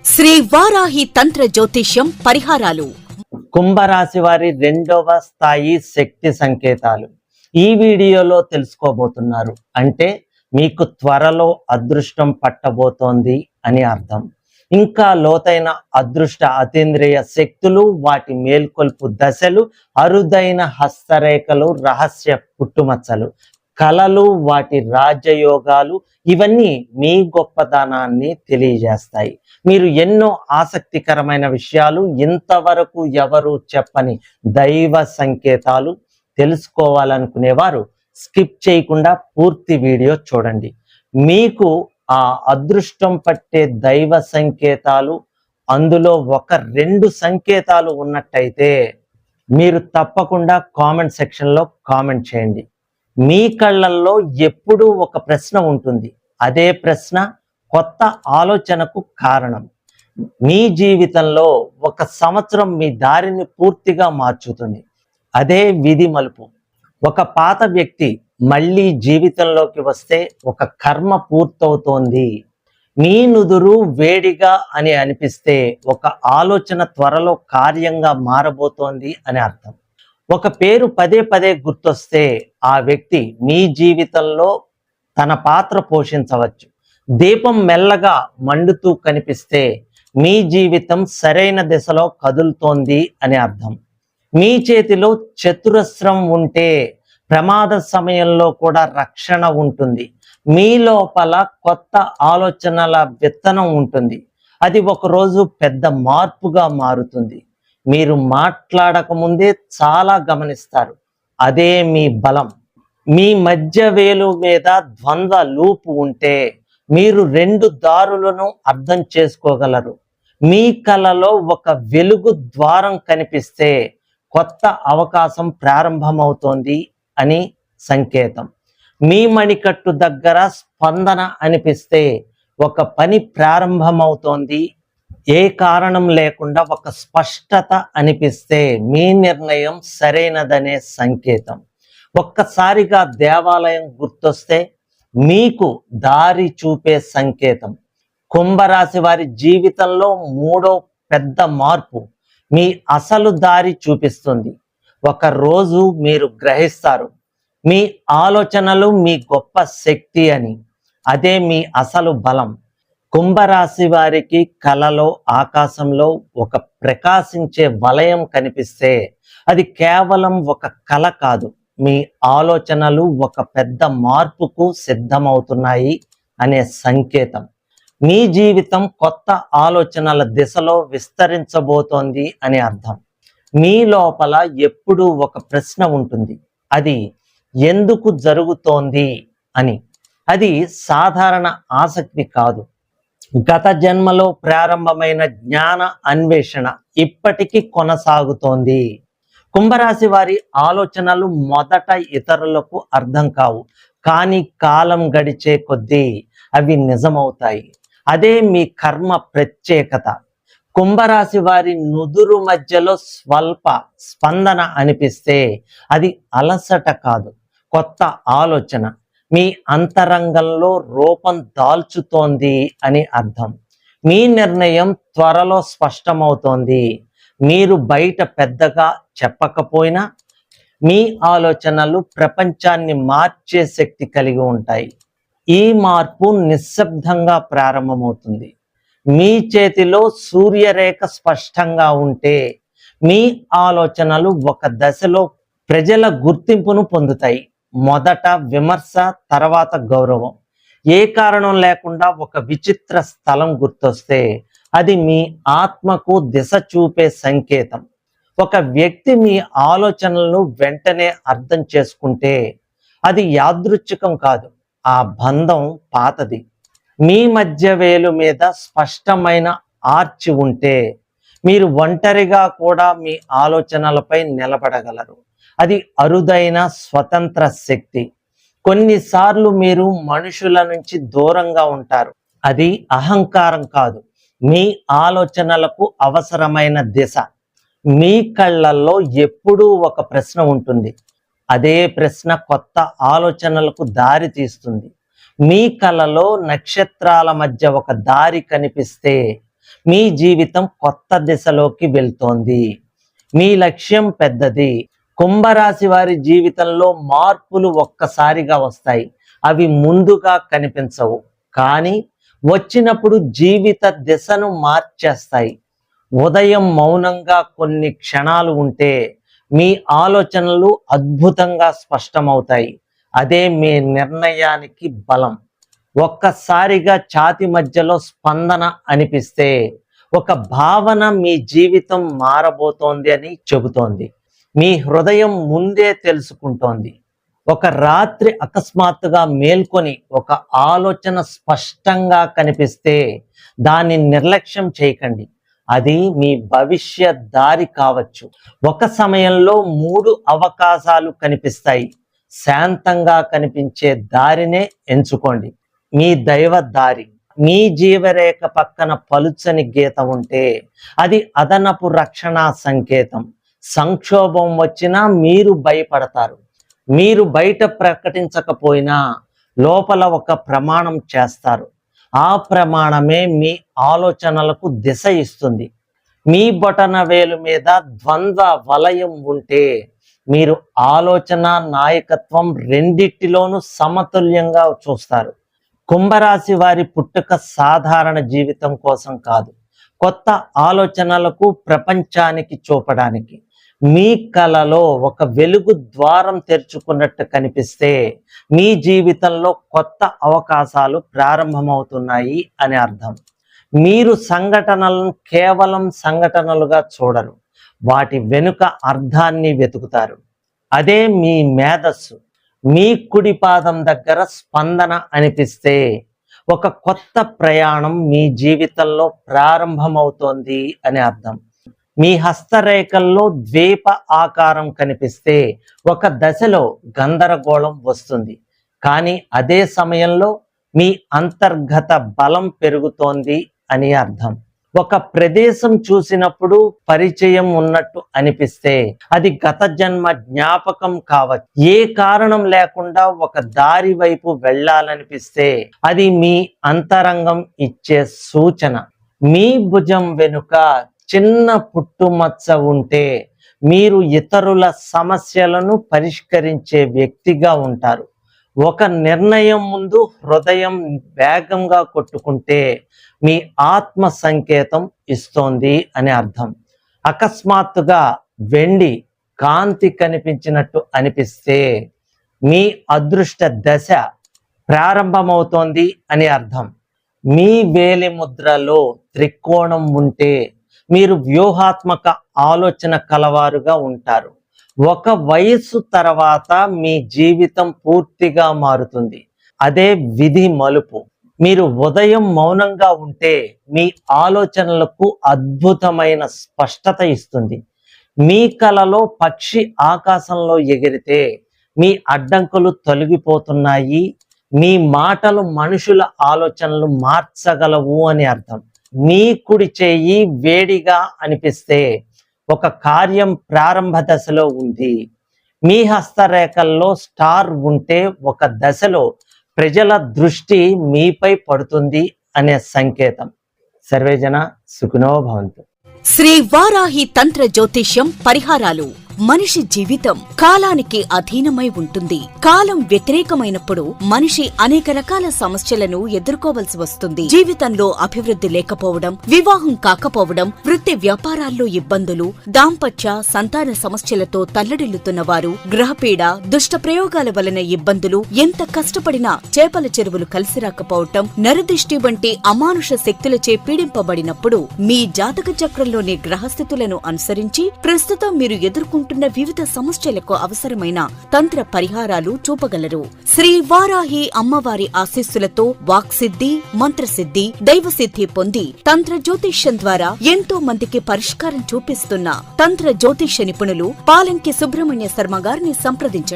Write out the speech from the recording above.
శ్రీ వారాహి తంత్ర జ్యోతిష్యం పరిహారాలు. కుంభరాశి వారి రెండవ స్థాయి శక్తి సంకేతాలు ఈ వీడియోలో తెలుసుకోబోతున్నారు. అంటే మీకు త్వరలో అదృష్టం పట్టబోతోంది అని అర్థం. ఇంకా లోతైన అదృష్ట అతీంద్రియ శక్తులు, వాటి మేల్కొల్పు దశలు, అరుదైన హస్తరేఖలు, రహస్య పుట్టుమచ్చలు, కళలు, వాటి రాజయోగాలు, ఇవన్నీ మీ గొప్పతనాన్ని తెలియజేస్తాయి. మీరు ఎన్నో ఆసక్తికరమైన విషయాలు, ఇంతవరకు ఎవరు చెప్పని దైవ సంకేతాలు తెలుసుకోవాలనుకునేవారు స్కిప్ చేయకుండా పూర్తి వీడియో చూడండి. మీకు ఆ అదృష్టం పట్టే దైవ సంకేతాలు, అందులో ఒక రెండు సంకేతాలు ఉన్నట్టయితే మీరు తప్పకుండా కామెంట్ సెక్షన్లో కామెంట్ చేయండి. మీ కళ్ళల్లో ఎప్పుడూ ఒక ప్రశ్న ఉంటుంది. అదే ప్రశ్న కొత్త ఆలోచనకు కారణం. మీ జీవితంలో ఒక సంవత్సరం మీ దారిని పూర్తిగా మార్చుతుంది. అదే విధి మలుపు. ఒక పాత వ్యక్తి మళ్ళీ జీవితంలోకి వస్తే ఒక కర్మ పూర్తవుతోంది. మీ నుదురు వేడిగా అని అనిపిస్తే ఒక ఆలోచన త్వరలో కార్యంగా మారబోతోంది అని అర్థం. ఒక పేరు పదే పదే గుర్తొస్తే ఆ వ్యక్తి మీ జీవితంలో తన పాత్ర పోషించవచ్చు. దీపం మెల్లగా మండుతూ కనిపిస్తే మీ జీవితం సరైన దిశలో కదులుతోంది అని అర్థం. మీ చేతిలో చతురస్రం ఉంటే ప్రమాద సమయంలో కూడా రక్షణ ఉంటుంది. మీ లోపల కొత్త ఆలోచనల విత్తనం ఉంటుంది. అది ఒకరోజు పెద్ద మార్పుగా మారుతుంది. మీరు మాట్లాడక ముందే చాలా గమనిస్తారు. అదే మీ బలం. మీ మధ్య వేలు మీద ద్వంద్వ లూపు ఉంటే మీరు రెండు దారులను అర్థం చేసుకోగలరు. మీ కలలో ఒక వెలుగు ద్వారం కనిపిస్తే కొత్త అవకాశం ప్రారంభమవుతోంది అని సంకేతం. మీ మణికట్టు దగ్గర స్పందన అనిపిస్తే ఒక పని ప్రారంభమవుతోంది. ఏ కారణం లేకుండా ఒక స్పష్టత అనిపిస్తే మీ నిర్ణయం సరైనదనే సంకేతం. ఒక్కసారిగా దేవాలయం గుర్తొస్తే మీకు దారి చూపే సంకేతం. కుంభరాశి వారి జీవితంలో మూడో పెద్ద మార్పు మీ అసలు దారి చూపిస్తుంది. ఒక రోజు మీరు గ్రహిస్తారు, మీ ఆలోచనలు మీ గొప్ప శక్తి అని. అదే మీ అసలు బలం. కుంభరాశి వారికి కలలో ఆకాశంలో ఒక ప్రకాశించే వలయం కనిపిస్తే అది కేవలం ఒక కల కాదు. మీ ఆలోచనలు ఒక పెద్ద మార్పుకు సిద్ధమవుతున్నాయి అనే సంకేతం. మీ జీవితం కొత్త ఆలోచనల దిశలో విస్తరించబోతోంది అని అర్థం. మీ లోపల ఎప్పుడూ ఒక ప్రశ్న ఉంటుంది. అది ఎందుకు జరుగుతోంది అని. అది సాధారణ ఆసక్తి కాదు. గత జన్మలో ప్రారంభమైన జ్ఞాన అన్వేషణ ఇప్పటికీ కొనసాగుతోంది. కుంభరాశి వారి ఆలోచనలు మొదట ఇతరులకు అర్థం కావు, కానీ కాలం గడిచే కొద్దీ అవి నిజమవుతాయి. అదే మీ కర్మ ప్రత్యేకత. కుంభరాశి వారి నుదురు మధ్యలో స్వల్ప స్పందన అనిపిస్తే అది అలసట కాదు, కొత్త ఆలోచన. మీ అంతరంగంలో రూపం దాల్చుతోంది అని అర్థం. మీ నిర్ణయం త్వరలో స్పష్టమవుతోంది. మీరు బయట పెద్దగా చెప్పకపోయినా మీ ఆలోచనలు ప్రపంచాన్ని మార్చే శక్తి కలిగి ఉంటాయి. ఈ మార్పు నిశ్శబ్దంగా ప్రారంభమవుతుంది. మీ చేతిలో సూర్యరేఖ స్పష్టంగా ఉంటే మీ ఆలోచనలు ఒక దశలో ప్రజల గుర్తింపును పొందుతాయి. మొదట విమర్శ, తర్వాత గౌరవం. ఏ కారణం లేకుండా ఒక విచిత్ర స్థలం గుర్తొస్తే అది మీ ఆత్మకు దిశ చూపే సంకేతం. ఒక వ్యక్తి మీ ఆలోచనలను వెంటనే అర్థం చేసుకుంటే అది యాదృచ్ఛికం కాదు, ఆ బంధం పాతది. మీ మధ్య వేలు మీద స్పష్టమైన ఆర్చి ఉంటే మీరు ఒంటరిగా కూడా మీ ఆలోచనలపై నిలబడగలరు. అది అరుదైన స్వతంత్ర శక్తి. కొన్నిసార్లు మీరు మనుషుల నుంచి దూరంగా ఉంటారు. అది అహంకారం కాదు, మీ ఆలోచనలకు అవసరమైన దిశ. మీ కళ్ళల్లో ఎప్పుడూ ఒక ప్రశ్న ఉంటుంది. అదే ప్రశ్న కొత్త ఆలోచనలకు దారి తీస్తుంది. మీ కలలో నక్షత్రాల మధ్య ఒక దారి కనిపిస్తే మీ జీవితం కొత్త దిశలోకి వెళ్తోంది. మీ లక్ష్యం పెద్దది. కుంభరాశి వారి జీవితంలో మార్పులు ఒక్కసారిగా వస్తాయి. అవి ముందుగా కనిపించవు, కానీ వచ్చినప్పుడు జీవిత దిశను మార్చేస్తాయి. ఉదయం మౌనంగా కొన్ని క్షణాలు ఉంటే మీ ఆలోచనలు అద్భుతంగా స్పష్టమవుతాయి. అదే మీ నిర్ణయానికి బలం. ఒక్కసారిగా ఛాతి మధ్యలో స్పందన అనిపిస్తే ఒక భావన మీ జీవితం మారబోతోంది అని చెబుతోంది. మీ హృదయం ముందే తెలుసుకుంటోంది. ఒక రాత్రి అకస్మాత్తుగా మేల్కొని ఒక ఆలోచన స్పష్టంగా కనిపిస్తే దాన్ని నిర్లక్ష్యం చేయకండి. అది మీ భవిష్య దారి కావచ్చు. ఒక సమయంలో 3 అవకాశాలు కనిపిస్తాయి. శాంతంగా కనిపించే దారినే ఎంచుకోండి. మీ దైవ దారి. మీ జీవరేఖ పక్కన పలుచని గీత ఉంటే అది అదనపు రక్షణ సంకేతం. సంక్షోభం వచ్చినా మీరు భయపడతారు. మీరు బయట ప్రకటించకపోయినా లోపల ఒక ప్రమాణం చేస్తారు. ఆ ప్రమాణమే మీ ఆలోచనలకు దిశ ఇస్తుంది. మీ బొటన వేలు మీద ద్వంద్వ వలయం ఉంటే మీరు ఆలోచన, నాయకత్వం రెండిటిలోనూ సమతుల్యంగా చూస్తారు. కుంభరాశి వారి పుట్టుక సాధారణ జీవితం కోసం కాదు, కొత్త ఆలోచనలకు, ప్రపంచానికి చూపడానికి. మీ కలలో ఒక వెలుగు ద్వారం తెరుచుకున్నట్టు కనిపిస్తే మీ జీవితంలో కొత్త అవకాశాలు ప్రారంభమవుతున్నాయి అని అర్థం. మీరు సంఘటనలను కేవలం సంఘటనలుగా చూడరు, వాటి వెనుక అర్థాన్ని వెతుకుతారు. అదే మీ మేధస్సు. మీ కుడి పాదం దగ్గర స్పందన అనిపిస్తే ఒక కొత్త ప్రయాణం మీ జీవితంలో ప్రారంభమవుతోంది అని అర్థం. మీ హస్తరేఖల్లో ద్వీప ఆకారం కనిపిస్తే ఒక దశలో గందరగోళం వస్తుంది, కానీ అదే సమయంలో మీ అంతర్గత బలం పెరుగుతోంది అని అర్థం. ఒక ప్రదేశం చూసినప్పుడు పరిచయం ఉన్నట్టు అనిపిస్తే అది గత జన్మ జ్ఞాపకం కావచ్చు. ఏ కారణం లేకుండా ఒక దారి వైపు వెళ్ళాలనిపిస్తే అది మీ అంతరంగం ఇచ్చే సూచన. మీ భుజం వెనుక చిన్న పుట్టుమచ్చ ఉంటే మీరు ఇతరుల సమస్యలను పరిష్కరించే వ్యక్తిగా ఉంటారు. ఒక నిర్ణయం ముందు హృదయం వేగంగా కొట్టుకుంటే మీ ఆత్మ సంకేతం ఇస్తోంది అని అర్థం. అకస్మాత్తుగా వెండి కాంతి కనిపించినట్టు అనిపిస్తే మీ అదృష్ట దశ ప్రారంభమవుతోంది అని అర్థం. మీ వేలి ముద్రలో త్రికోణం ఉంటే మీరు వ్యూహాత్మక ఆలోచన కలవారుగా ఉంటారు. ఒక వయస్సు తర్వాత మీ జీవితం పూర్తిగా మారుతుంది. అదే విధి మలుపు. మీరు ఉదయం మౌనంగా ఉంటే మీ ఆలోచనలకు అద్భుతమైన స్పష్టత ఇస్తుంది. మీ కలలో పక్షి ఆకాశంలో ఎగిరితే మీ అడ్డంకులు తొలగిపోతున్నాయి. మీ మాటలు మనుషుల ఆలోచనలు మార్చగలవు అని అర్థం. మీ కుడి చేయి వేడిగా అనిపిస్తే ఒక కార్యం ప్రారంభ దశలో ఉంది. మీ హస్తరేఖల్లో స్టార్ ఉంటే ఒక దశలో ప్రజల దృష్టి మీపై పడుతుంది అనే సంకేతం. సర్వేజన సుఖినో భవంతు. శ్రీ వారాహి తంత్ర జ్యోతిష్యం పరిహారాలు. మనిషి జీవితం కాలానికి అధీనమై ఉంటుంది. కాలం వ్యతిరేకమైనప్పుడు మనిషి అనేక రకాల సమస్యలను ఎదుర్కోవలసి వస్తుంది. జీవితంలో అభివృద్ధి లేకపోవడం, వివాహం కాకపోవడం, వృత్తి వ్యాపారాల్లో ఇబ్బందులు, దాంపత్య సంతాన సమస్యలతో తల్లడిల్లుతున్న వారు, గ్రహపీడ, దుష్ట ప్రయోగాల వలన ఇబ్బందులు, ఎంత కష్టపడినా చేపల చెరువులు కలిసి రాకపోవటం, నరదిష్టి వంటి అమానుష శక్తులచే పీడింపబడినప్పుడు మీ జాతక చక్రంలోని గ్రహస్థితులను అనుసరించి ప్రస్తుతం మీరు ఎదుర్కొంటున్న వివిధ సమస్యలకు అవసరమైన తంత్ర పరిహారాలు చూపగలరు. శ్రీ వారాహి అమ్మవారి ఆశీస్సులతో వాక్సిద్ధి, మంత్రసిద్ధి, దైవసిద్ధి పొంది తంత్ర జ్యోతిష్యం ద్వారా ఎంతో మందికి పరిష్కారం చూపిస్తున్న తంత్ర జ్యోతిష్య నిపుణులు పాలంకి సుబ్రహ్మణ్య శర్మ గారిని సంప్రదించండి.